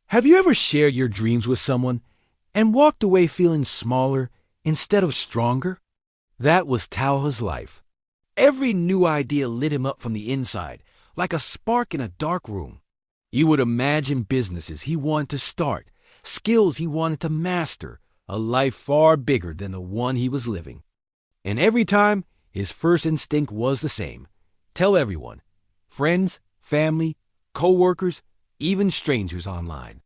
Have you ever shared your dreams with someone and walked away feeling smaller instead of stronger? That was Talha's life. Every new idea lit him up from the inside, like a spark in a dark room. You would imagine businesses he wanted to start, skills he wanted to master, a life far bigger than the one he was living. And every time, his first instinct was the same. Tell everyone, friends, family, co-workers, even strangers online.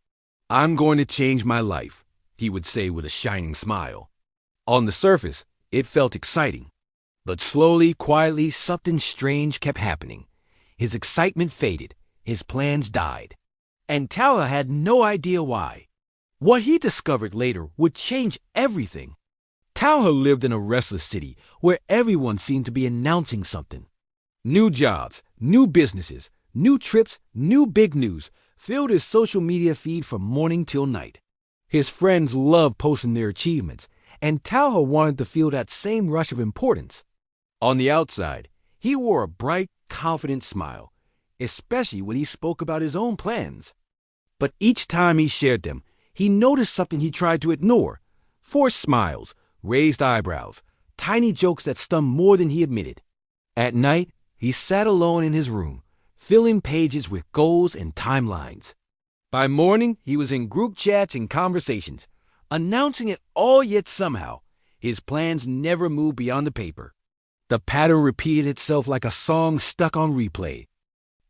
I'm going to change my life, he would say with a shining smile. On the surface, it felt exciting. But slowly, quietly, something strange kept happening. His excitement faded. His plans died. And Talha had no idea why. What he discovered later would change everything. Talha lived in a restless city where everyone seemed to be announcing something. New jobs, new businesses, new trips, new big news filled his social media feed from morning till night. His friends loved posting their achievements, and Talha wanted to feel that same rush of importance. On the outside, he wore a bright, confident smile, especially when he spoke about his own plans. But each time he shared them, he noticed something he tried to ignore: forced smiles, raised eyebrows, tiny jokes that stung more than he admitted. At night, he sat alone in his room, filling pages with goals and timelines. By morning, he was in group chats and conversations, announcing it all, yet somehow, his plans never moved beyond the paper. The pattern repeated itself like a song stuck on replay.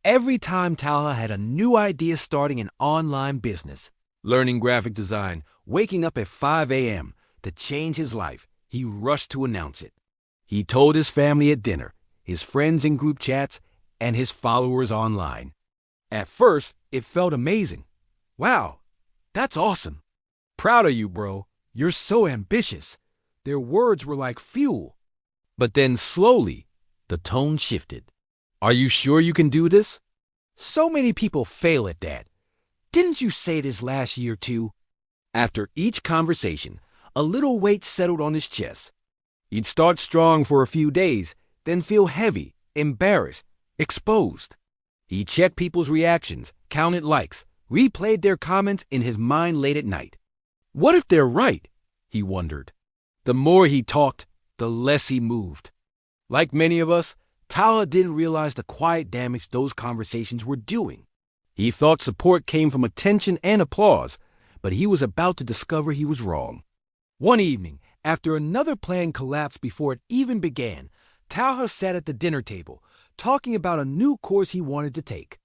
Every time Talha had a new idea starting an online business, learning graphic design, waking up at 5 a.m. to change his life, he rushed to announce it. He told his family at dinner, his friends in group chats, and his followers online. At first, it felt amazing. Wow, that's awesome. Proud of you, bro. You're so ambitious. Their words were like fuel. But then slowly, the tone shifted. Are you sure you can do this? So many people fail at that. Didn't you say this last year too? After each conversation, a little weight settled on his chest. He'd start strong for a few days, then feel heavy, embarrassed, exposed. He checked people's reactions, counted likes, replayed their comments in his mind late at night. What if they're right? He wondered. The more he talked, the less he moved. Like many of us, Talha didn't realize the quiet damage those conversations were doing. He thought support came from attention and applause, but he was about to discover he was wrong. One evening, after another plan collapsed before it even began, Talha sat at the dinner table, talking about a new course he wanted to take.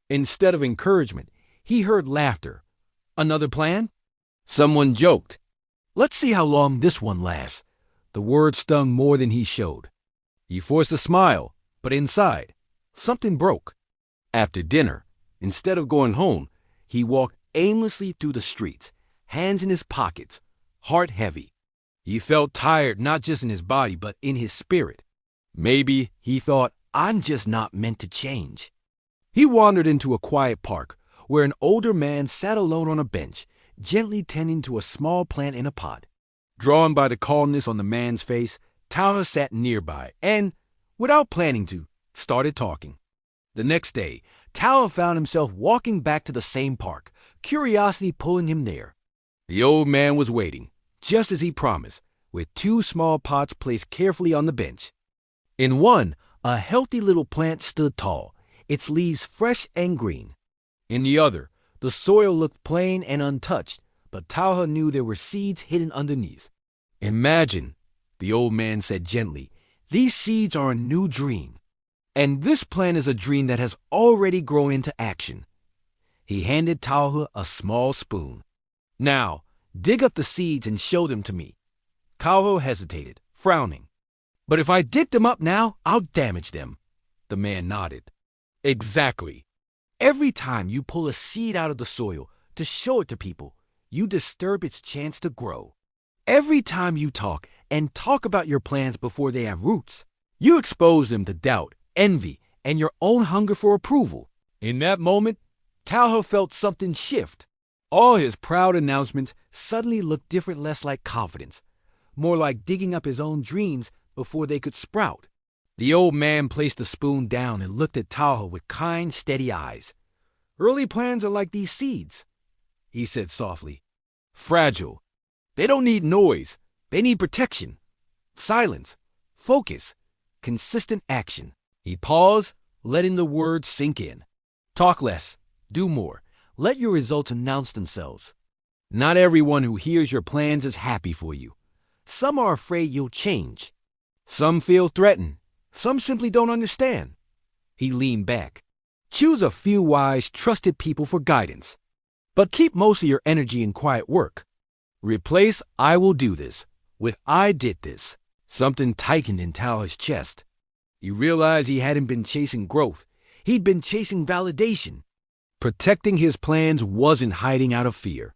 Instead of encouragement, he heard laughter. Another plan? Someone joked, "Let's see how long this one lasts." The words stung more than he showed. He forced a smile, but inside, something broke. After dinner, instead of going home, he walked aimlessly through the streets, hands in his pockets, heart heavy. He felt tired not just in his body, but in his spirit. Maybe, he thought, I'm just not meant to change. He wandered into a quiet park where an older man sat alone on a bench, gently tending to a small plant in a pot. Drawn by the calmness on the man's face, Talha sat nearby and, without planning to, started talking. The next day, Talha found himself walking back to the same park, curiosity pulling him there. The old man was waiting, just as he promised, with two small pots placed carefully on the bench. In one, a healthy little plant stood tall, its leaves fresh and green. In the other, the soil looked plain and untouched, but Talha knew there were seeds hidden underneath. Imagine, the old man said gently, these seeds are a new dream. And this plant is a dream that has already grown into action. He handed Talha a small spoon. Now, dig up the seeds and show them to me. Talha hesitated, frowning. But if I dig them up now, I'll damage them. The man nodded. Exactly. Every time you pull a seed out of the soil to show it to people, you disturb its chance to grow. Every time you talk and talk about your plans before they have roots, you expose them to doubt, envy, and your own hunger for approval. In that moment, Talha felt something shift. All his proud announcements suddenly looked different, less like confidence, more like digging up his own dreams before they could sprout. The old man placed the spoon down and looked at Talha with kind, steady eyes. Early plans are like these seeds. he said softly. Fragile. They don't need noise. They need protection. Silence. Focus. Consistent action. He paused, letting the words sink in. Talk less. Do more. Let your results announce themselves. Not everyone who hears your plans is happy for you. Some are afraid you'll change. Some feel threatened. Some simply don't understand. He leaned back. Choose a few wise, trusted people for guidance. But keep most of your energy in quiet work. Replace "I will do this" with "I did this." Something tightened in Talha's chest. He realized he hadn't been chasing growth. He'd been chasing validation. Protecting his plans wasn't hiding out of fear.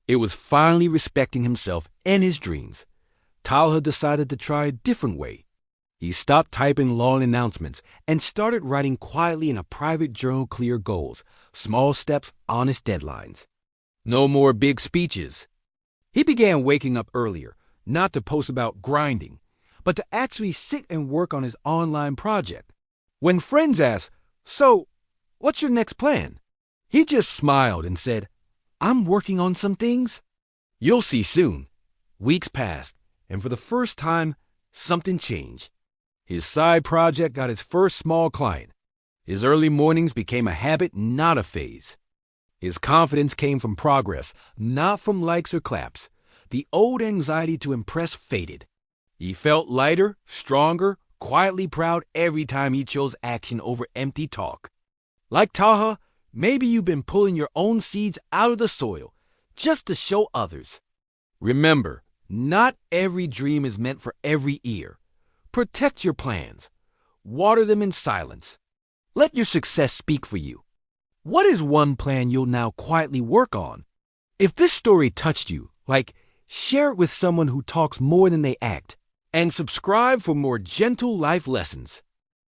It was finally respecting himself and his dreams. Talha decided to try a different way. He stopped typing long announcements and started writing quietly in a private journal clear goals, small steps, honest deadlines. No more big speeches. He began waking up earlier, not to post about grinding, but to actually sit and work on his online project. When friends asked, "So, what's your next plan?" he just smiled and said, "I'm working on some things. You'll see soon." Weeks passed, and for the first time, something changed. His side project got his first small client. His early mornings became a habit, not a phase. His confidence came from progress, not from likes or claps. The old anxiety to impress faded. He felt lighter, stronger, quietly proud every time he chose action over empty talk. Like Talha, maybe you've been pulling your own seeds out of the soil just to show others. Remember, not every dream is meant for every ear. Protect your plans. Water them in silence. Let your success speak for you. What is one plan you'll now quietly work on? If this story touched you, share it with someone who talks more than they act. And subscribe for more gentle life lessons.